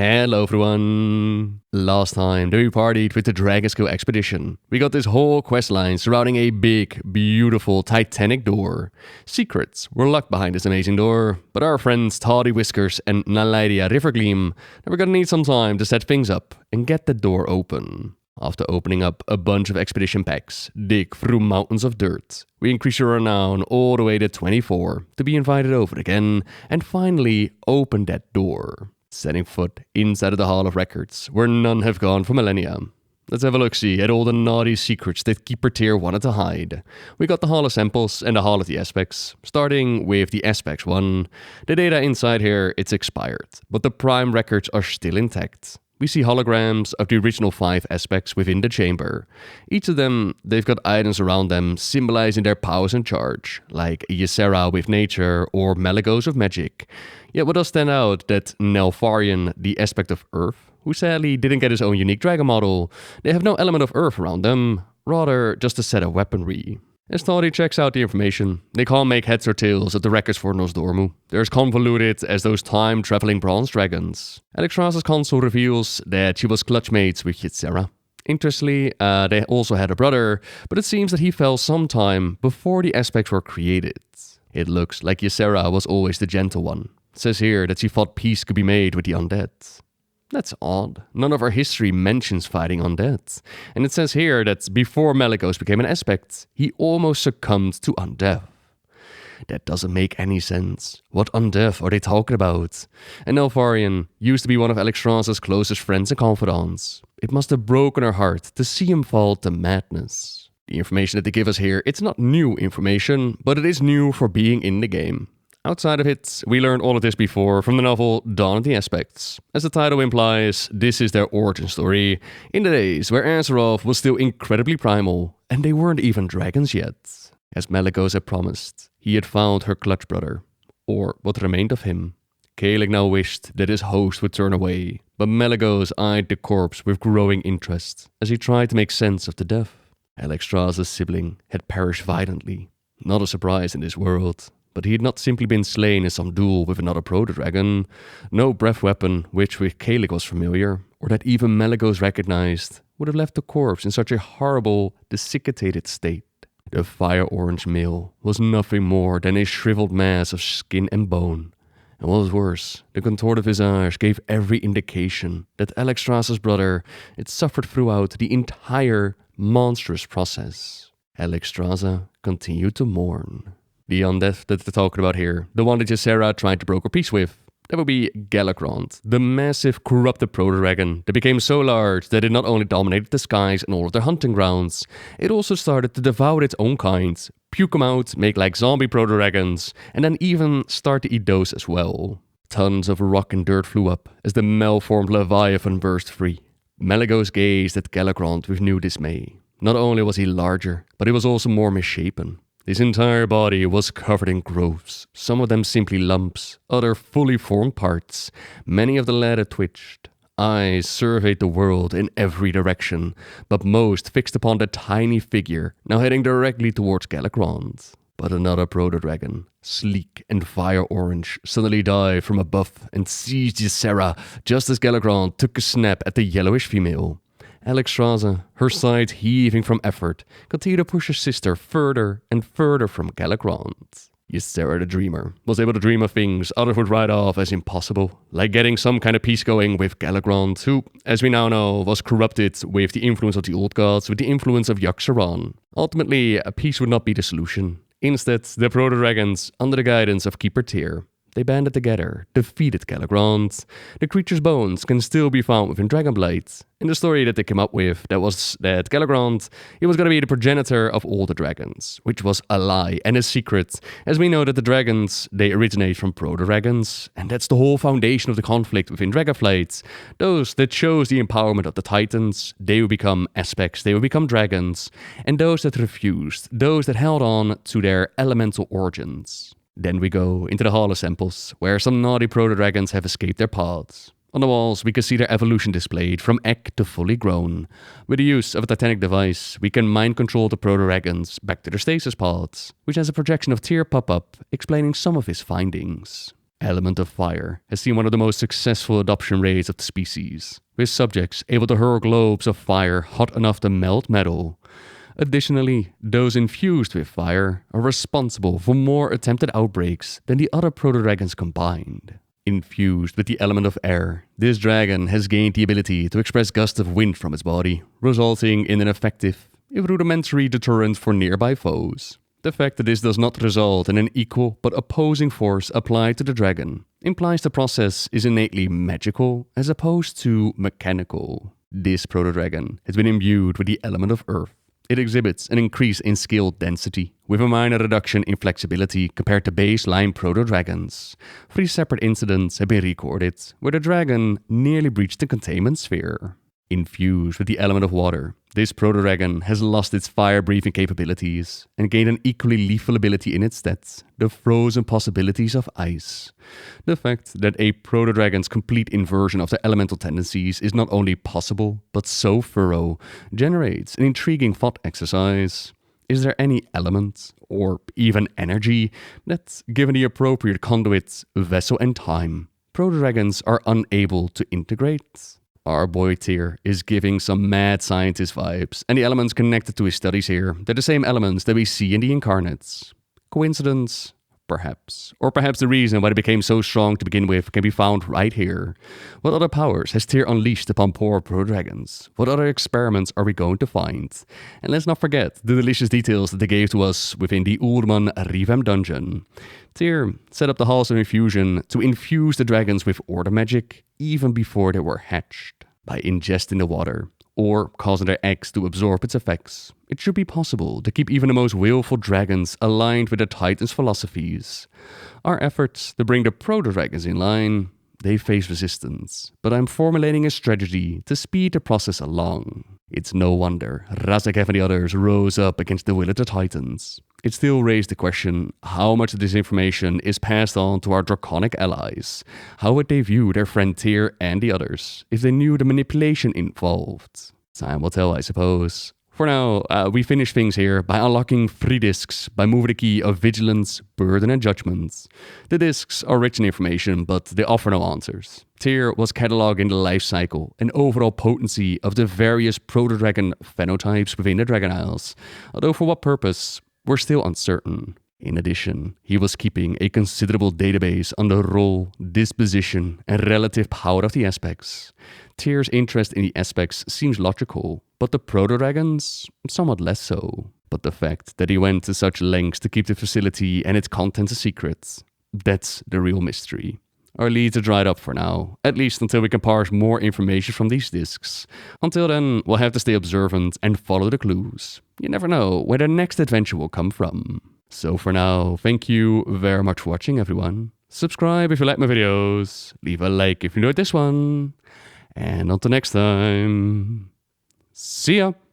Hello everyone! Last time we partied with the Dragosco expedition. We got this whole questline surrounding a big, beautiful, titanic door. Secrets were locked behind this amazing door, but our friends Toddy Whiskers and Nalaidia Rivergleam were gonna need some time to set things up and get the door open. After opening up a bunch of expedition packs, dig through mountains of dirt, we increase your renown all the way to 24 to be invited over again and finally open that door. Setting foot inside of the Hall of Records, where none have gone for millennia. Let's have a look-see at all the naughty secrets that Keeper Tyr wanted to hide. We got the Hall of Samples and the Hall of the Aspects. Starting with the Aspects one. The data inside here, it's expired, but the Prime records are still intact. We see holograms of the original 5 aspects within the chamber. Each of them, they've got items around them symbolizing their powers and charge, like Ysera with nature or Malygos with magic. Yet what does stand out that Neltharion, the aspect of Earth, who sadly didn't get his own unique dragon model, they have no element of Earth around them, rather just a set of weaponry. As Toddy checks out the information, they can't make heads or tails of the records for Nosdormu. They're as convoluted as those time-traveling bronze dragons. Alexstrasza's console reveals that she was clutchmates with Ysera. Interestingly, they also had a brother, but it seems that he fell sometime before the aspects were created. It looks like Ysera was always the gentle one. It says here that she thought peace could be made with the undead. That's odd. None of our history mentions fighting undead. And it says here that before Malygos became an aspect, he almost succumbed to undeath. That doesn't make any sense. What undeath are they talking about? And Neltharion used to be one of Alexstrasza's closest friends and confidants. It must have broken her heart to see him fall to madness. The information that they give us here, it's not new information, but it is new for being in the game. Outside of it, we learned all of this before from the novel Dawn of the Aspects. As the title implies, this is their origin story, in the days where Azeroth was still incredibly primal, and they weren't even dragons yet. As Malygos had promised, he had found her clutch brother, or what remained of him. Khalig now wished that his host would turn away, but Malygos eyed the corpse with growing interest as he tried to make sense of the death. Alexstrasza's sibling had perished violently. Not a surprise in this world. But he had not simply been slain in some duel with another proto-dragon. No breath weapon, which with Khalig was familiar, or that even Malygos recognized, would have left the corpse in such a horrible, desiccated state. The fire-orange male was nothing more than a shriveled mass of skin and bone. And what was worse, the contorted visage gave every indication that Alexstrasza's brother had suffered throughout the entire monstrous process. Alexstrasza continued to mourn. The undead that they're talking about here, the one that Ysera tried to broker peace with, that would be Galakrond, the massive corrupted proto-dragon that became so large that it not only dominated the skies and all of their hunting grounds, it also started to devour its own kind, puke them out, make like zombie proto-dragons, and then even start to eat those as well. Tons of rock and dirt flew up as the malformed Leviathan burst free. Malygos gazed at Galakrond with new dismay. Not only was he larger, but he was also more misshapen. His entire body was covered in growths, some of them simply lumps, other fully formed parts. Many of the latter twitched. Eyes surveyed the world in every direction, but most fixed upon the tiny figure now heading directly towards Galakrond. But another proto-dragon, sleek and fire-orange, suddenly dived from above and seized Ysera just as Galakrond took a snap at the yellowish female. Alexstrasza, her sides heaving from effort, continued to push her sister further and further from Galakrond. Ysera the Dreamer was able to dream of things others would write off as impossible, like getting some kind of peace going with Galakrond, who, as we now know, was corrupted with the influence of the Old Gods, with the influence of Yogg-Saron. Ultimately, a peace would not be the solution. Instead, the proto-dragons, under the guidance of Keeper Tyr, they banded together, defeated Galakrond. The creature's bones can still be found within Dragonblight. In the story that they came up with, that was that Galakrond, he was going to be the progenitor of all the dragons, which was a lie and a secret, as we know that the dragons, they originate from proto-dragons, and that's the whole foundation of the conflict within Dragonflight. Those that chose the empowerment of the Titans, they would become aspects, they would become dragons, and those that refused, those that held on to their elemental origins. Then we go into the Hall of Samples, where some naughty proto-dragons have escaped their pods. On the walls, we can see their evolution displayed from egg to fully grown. With the use of a titanic device, we can mind control the proto-dragons back to their stasis pods, which has a projection of Tyr pop up, explaining some of his findings. Element of Fire has seen one of the most successful adoption rates of the species, with subjects able to hurl globes of fire hot enough to melt metal. Additionally, those infused with fire are responsible for more attempted outbreaks than the other proto-dragons combined. Infused with the element of air, this dragon has gained the ability to express gusts of wind from its body, resulting in an effective, if rudimentary, deterrent for nearby foes. The fact that this does not result in an equal but opposing force applied to the dragon implies the process is innately magical as opposed to mechanical. This proto-dragon has been imbued with the element of earth. It exhibits an increase in skill density, with a minor reduction in flexibility compared to baseline proto-dragons. 3 separate incidents have been recorded where the dragon nearly breached the containment sphere. Infused with the element of water, this proto-dragon has lost its fire-breathing capabilities and gained an equally lethal ability in its stead, the frozen possibilities of ice. The fact that a proto-dragon's complete inversion of their elemental tendencies is not only possible, but so thorough, generates an intriguing thought exercise. Is there any element, or even energy, that, given the appropriate conduit, vessel and time, proto-dragons are unable to integrate? Our boy Tyr is giving some mad scientist vibes, and the elements connected to his studies here, they're the same elements that we see in the incarnates. Coincidence? Perhaps. Or perhaps the reason why they became so strong to begin with can be found right here. What other powers has Tyr unleashed upon poor proto-dragons? What other experiments are we going to find? And let's not forget the delicious details that they gave to us within the Uldman Rivem dungeon. Tyr set up the Halls of Infusion to infuse the dragons with order magic even before they were hatched. By ingesting the water, or causing their eggs to absorb its effects, it should be possible to keep even the most willful dragons aligned with the Titan's philosophies. Our efforts to bring the proto-dragons in line, they face resistance, but I'm formulating a strategy to speed the process along. It's no wonder Raszek and the others rose up against the will of the Titans. It still raised the question, how much of this information is passed on to our draconic allies? How would they view their friend Tyr and the others if they knew the manipulation involved? Time will tell, I suppose. For now, we finish things here by unlocking 3 discs by moving the key of Vigilance, Burden and Judgment. The discs are rich in information, but they offer no answers. Tyr was cataloguing the life cycle and overall potency of the various proto-dragon phenotypes within the Dragon Isles, although for what purpose, we're still uncertain. In addition, he was keeping a considerable database on the role, disposition, and relative power of the aspects. Tyr's interest in the aspects seems logical, but the proto-dragons, somewhat less so. But the fact that he went to such lengths to keep the facility and its contents a secret, that's the real mystery. Our leads are dried up for now, at least until we can parse more information from these discs. Until then, we'll have to stay observant and follow the clues. You never know where the next adventure will come from. So for now, thank you very much for watching, everyone. Subscribe if you like my videos, leave a like if you enjoyed this one, and until next time, see ya!